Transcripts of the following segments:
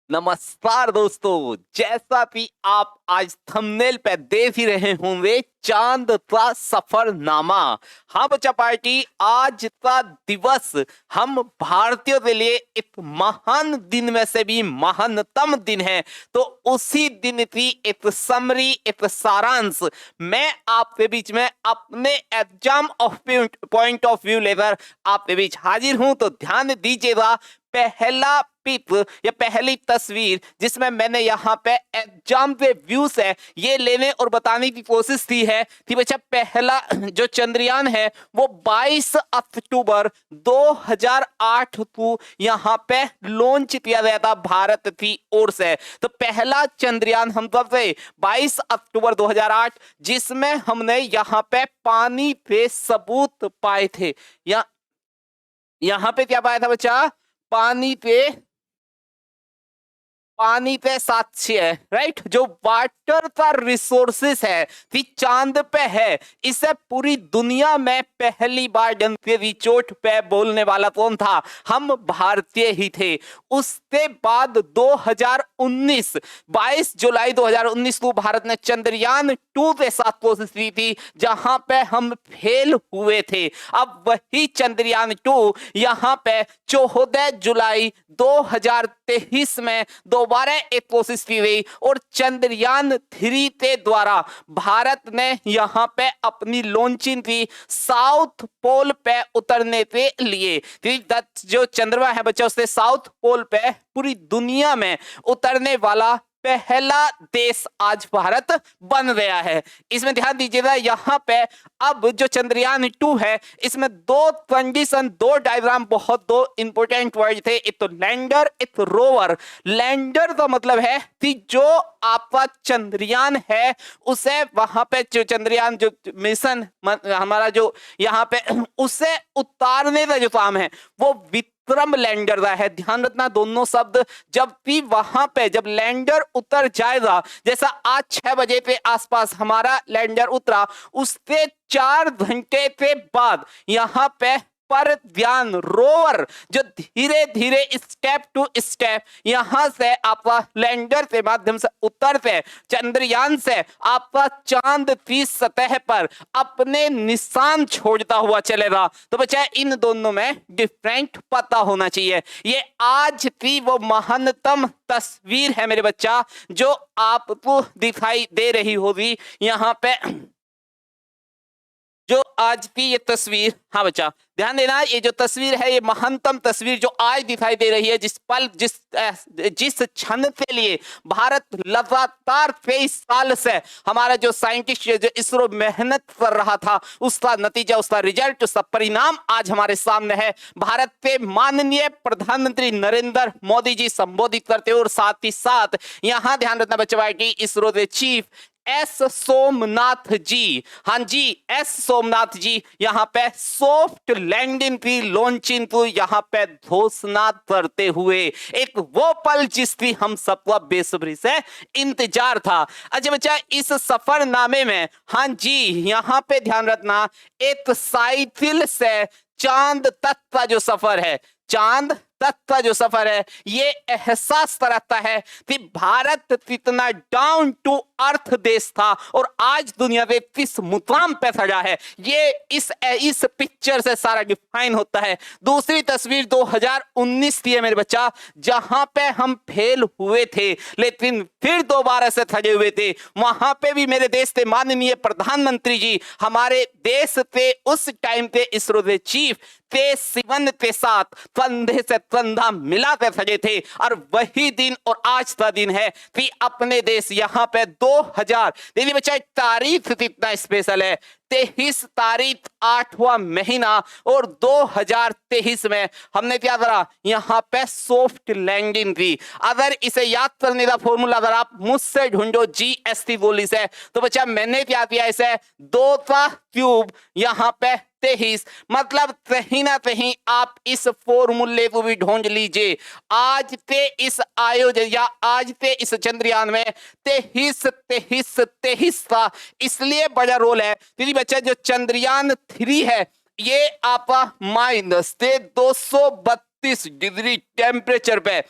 नमस्कार दोस्तों, जैसा कि आप आज थंबनेल पे देख ही रहे होंगे, चांद का सफरनामा। हाँ बच्चा पार्टी, आज का दिवस हम भारतीयों के लिए एक महान दिन में से भी महानतम दिन है। तो उसी दिन की एक समरी, एक सारांश मैं आपके बीच में अपने exam of point of view लेकर आपके बीच हाजिर हूं। तो ध्यान दीजिएगा, पहला पिक या पहली तस्वीर जिसमें मैंने यहाँ पे एग्जाम के व्यूज है ये लेने और बताने की कोशिश की है कि बच्चा पहला जो चंद्रयान है वो 22 अक्टूबर 2008 को यहाँ पे लॉन्च किया गया था भारत की ओर से। तो पहला चंद्रयान हम कब से 22 अक्टूबर 2008, जिसमें हमने यहाँ पे पानी पे सबूत पाए थे। यहाँ पे क्या पाया था बच्चा? पानी पे साक्ष्य है, राइट। जो वाटर का रिसोर्सेस है कि चांद पे है, इसे पूरी दुनिया में पहली बार जनते चोट पे बोलने वाला कौन था? हम भारतीय ही थे। उसके बाद 2019 22 जुलाई 2019 को भारत ने चंद्रयान 2 के साथ कोशिश की थी, जहां पे हम फेल हुए थे। अब वही चंद्रयान 2 यहाँ पे 14 जुलाई 2023 में दोबारा एक कोशिश की गई और चंद्रयान 3 के द्वारा भारत ने यहाँ पे अपनी लॉन्चिंग की साउथ पोल पे उतरने के लिए। जो चंद्रमा है बच्चा, उससे साउथ पोल पे पूरी दुनिया में उतरने वाला पहला देश आज भारत बन गया है। इसमें ध्यान दीजिएगा, यहाँ पे अब जो चंद्रयान 2 है इसमें दो कंडीशन, दो डायग्राम, बहुत दो इंपोर्टेंट वर्ड थे। एक तो लैंडर, एक रोवर। लैंडर का मतलब है कि जो आपका चंद्रयान है उसे वहां पे जो चंद्रयान जो मिशन हमारा जो यहाँ पे उसे उतारने का जो काम है वो विक्रम लैंडर का है। ध्यान रखना दोनों शब्द, जब भी वहां पे जब लैंडर उतर जाएगा, जैसा आज 6 बजे के आसपास हमारा लैंडर उतरा, उसके 4 घंटे के बाद यहाँ पे पर ध्यान रोवर जो धीरे धीरे स्टेप टू स्टेप यहां से आपका लैंडर के माध्यम से उतरते चंद्रयान से आपका चांद की सतह पर अपने निशान छोड़ता हुआ चलेगा। तो बच्चा इन दोनों में डिफरेंट पता होना चाहिए। ये आज की वो महानतम तस्वीर है मेरे बच्चा जो आपको दिखाई दे रही होगी यहाँ पे, जो आज की ये तस्वीर। हाँ बच्चा ध्यान देना, ये जो तस्वीर है ये महानतम तस्वीर जो आज दिखाई दे रही है, जिस क्षण के लिए भारत लगातार 23 साल से हमारा जो साइंटिस्ट जो इसरो मेहनत कर रहा था, उसका नतीजा, उसका रिजल्ट, उसका परिणाम आज हमारे सामने है। भारत के माननीय प्रधानमंत्री नरेंद्र मोदी जी संबोधित करते हुए और साथ ही साथ यहाँ ध्यान रखना बच्चा की इसरो के चीफ एस सोमनाथ जी, हाँ जी एस सोमनाथ जी यहाँ पे सॉफ्ट लैंडिंग की लॉन्चिंग को यहाँ पे घोषणा करते हुए एक वो पल जिसकी हम सबको बेसब्री से इंतजार था। अच्छा बच्चा, इस सफरनामे में हाँ जी यहाँ पे ध्यान रखना, एक साइकिल से चांद तक का जो सफर है, चांद तक का जो सफर है, ये एहसास कराता है कि भारत कितना डाउन टू अर्थ देश था और आज दुनिया में किस मुकाम पे खड़ा है, ये इस पिक्चर से सारा डिफाइन होता है। दूसरी तस्वीर 2019 की है मेरे बच्चा, जहां पे हम फेल हुए थे लेकिन फिर दोबारा से खड़े हुए थे। वहां पे भी मेरे देश के माननीय प्रधानमंत्री जी हमारे देश के उस टाइम के इसरो के चीफ के सिवन के साथ कंधे से कंधा मिलाकर खड़े थे। और वही दिन और आज का दिन है कि अपने देश यहाँ पे 2000 देखिए बच्चा तारीख कितना स्पेशल है, 23 तारीख 8वां महीना और 2023 में हमने क्या करा, यहाँ पे सॉफ्ट लैंडिंग की। अगर इसे याद करने का फॉर्मूला अगर आप मुझसे ढूंढो जीएसटी गोली से, तो बच्चा मैंने क्या किया, इसे 2 का क्यूब यहाँ पे 23, मतलब कहीं ना कहीं आप इस फॉर्मूले को भी ढूंढ लीजिए। आज के इस आयोजन या आज के इस चंद्रयान में 23 का इसलिए बड़ा रोल है क्योंकि बच्चा जो चंद्रयान 3 है ये आपका माइनस से 232 डिग्री टेम्परेचर पे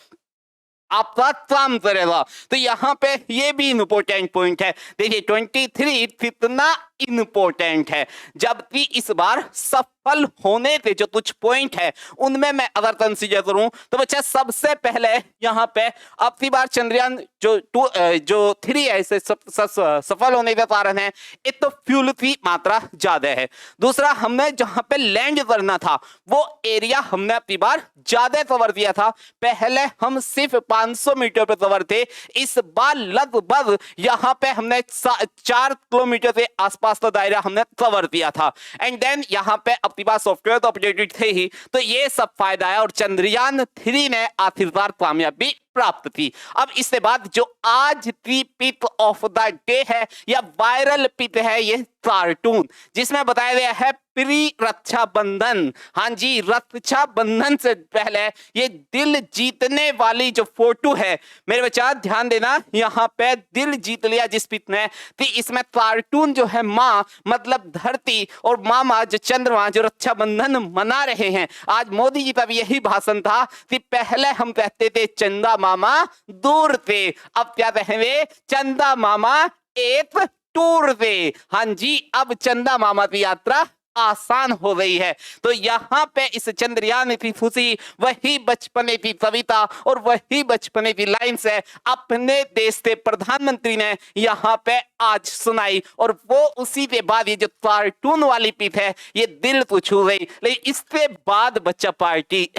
आपका काम करेगा। तो यहाँ पे ये भी इंपॉर्टेंट पॉइंट है। देखिए 23 कितना इंपॉर्टेंट है, जबकि इस बार सफल होने के जो कुछ पॉइंट है उनमें मैं अगर कंसीडर करूं तो बच्चा सबसे पहले यहाँ पे अब की बार चंद्रयान जो 3 है इसे सफल होने का कारण है एक तो फ्यूल की मात्रा ज्यादा है, दूसरा हमने जहां पे लैंड करना था वो एरिया हमने अपनी बार ज्यादा कवर दिया था। पहले हम सिर्फ 500 मीटर पे कवर थे, इस बार लगभग यहाँ पे हमने 4 किलोमीटर के आसपास का दायरा हमने कवर दिया था। एंड देन यहाँ पे अपनी बार सॉफ्टवेयर तो अपडेटेड थे ही, तो ये सब फायदा है और चंद्रयान 3 ने आखिरकार कामयाबी प्राप्त की। अब इसके बाद जो आज की पिक ऑफ द डे है या वायरल पिक है ये कार्टून, जिसमें बताया गया है प्री रक्षाबंधन। हाँ जी, रक्षाबंधन से पहले ये दिल जीतने वाली जो फोटो है मेरे बच्चा ध्यान देना, यहाँ पे दिल जीत लिया जिस पिक ने, कि इसमें कार्टून जो है माँ मतलब धरती और मामा जो चंद्रमा जो रक्षाबंधन मना रहे हैं। आज मोदी जी का भी यही भाषण था कि पहले हम कहते थे चंदा मामा दूर थे, अब क्या कहेंगे चंदा मामा एक टूर पे। हाँ जी, अब चंदा मामा की यात्रा आसान हो गई है। तो यहाँ पे इस चंद्रयान की खुशी वही बचपने की कविता और वही बचपने की लाइन से अपने देश के प्रधानमंत्री ने यहाँ पे आज सुनाई, और वो उसी के बाद ये जो कार्टून वाली पिक है ये दिल को छू गई। लेकिन इसके बाद बच्चा पार्टी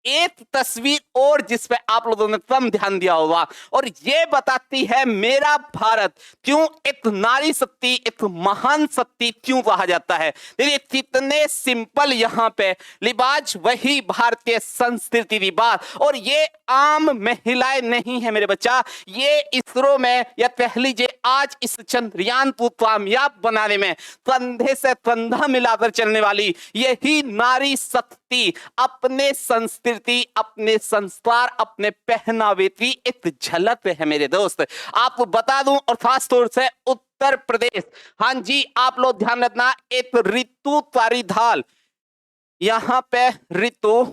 एक तस्वीर और जिस पे आप लोगों ने कम ध्यान दिया होगा, और ये बताती है मेरा भारत क्यों एक नारी शक्ति एक महान शक्ति क्यों कहा जाता है। देखिए कितने सिंपल यहाँ पे लिबाज वही भारतीय संस्कृति लिबाज, और ये आम महिलाएं नहीं है मेरे बच्चा, ये इसरो में या कह लीजिए आज इस चंद्रयान को कामयाब बनाने में कंधे से कंधा मिलाकर चलने वाली यही नारी शक्ति अपने संस्कृति अपने संस्कार अपने पहनावे की एक झलक है मेरे दोस्त। आपको बता दूं, और खास तौर से उत्तर प्रदेश, हाँ जी आप लोग ध्यान रखना, एक ऋतु तारीधाल यहाँ पे ऋतु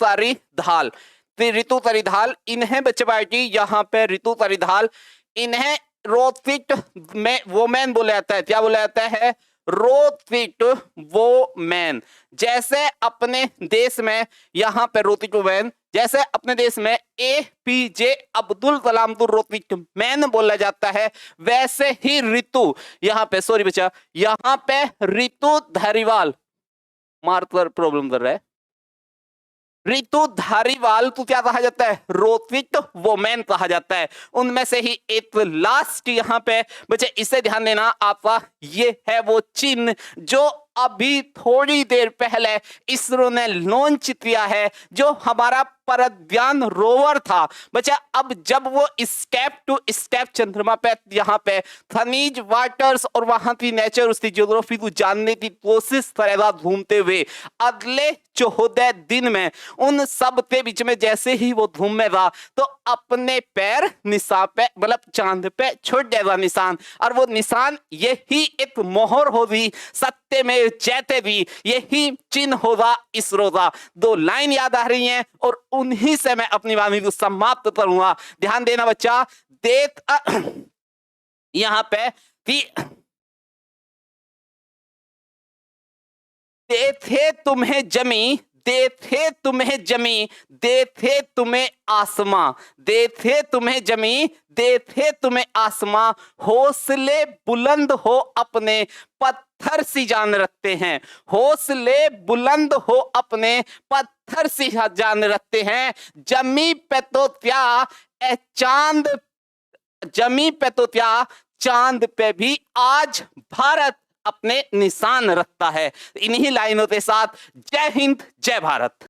तारीधाल ऋतु तारीधाल इन्हें बच्चे पार्टी यहाँ पे ऋतु तारीधाल इन्हें रोथिट में वोमेन बोला जाता है। क्या बोला जाता है? रोथिट वोमेन। जैसे अपने देश में यहाँ पे रोथिट वोमेन, जैसे अपने देश में APJ अब्दुल कलाम को रोथिट मैन बोला जाता है, वैसे ही ऋतु यहाँ पे सॉरी बच्चा यहाँ पे ऋतु धारीवाल मार्कर प्रॉब्लम कर रहा है, ऋतु धारीवाल को क्या कहा जाता है? रोथिट वोमेन कहा जाता है। उनमें से ही एक लास्ट यहाँ पे बच्चे इसे ध्यान देना आपका, ये है वो चिन्ह जो अभी थोड़ी देर पहले इसरो ने लॉन्च किया है, जो हमारा प्रज्ञान रोवर था बच्चा। अब जब वो स्टेप टू स्टेप चंद्रमा पे यहाँ पे खनिज वाटर्स और वहां की नेचर उसकी ज्योग्राफी को जानने की कोशिश करेगा घूमते हुए, अगले 14 दिन में उन सब के बीच में जैसे ही वो घूमेगा तो अपने पैर निशान पे मतलब चांद पे छूट जाएगा निशान, और वो निशान यही एक मोहर होगी सत्य में जैते भी, यही चिन्ह होगा इसरो का। 2 लाइन याद आ रही हैं और उन्हीं से मैं अपनी वाणी को समाप्त करूंगा। ध्यान देना बच्चा, देख यहाँ पे देखे तुम्हें जमी देखे तुम्हें जमी देखे तुम्हें आसमां, देखे तुम्हें जमी देखे तुम्हें आसमां, हौसले बुलंद हो अपने पत्थर सी जान रखते हैं, हौसले बुलंद हो अपने पत्थर सी जान रखते हैं, जमी पे तो क्या चांद जमी पे तो क्या चांद पे भी आज भारत अपने निशान रखता है। इन्हीं लाइनों के साथ जय हिंद जय भारत।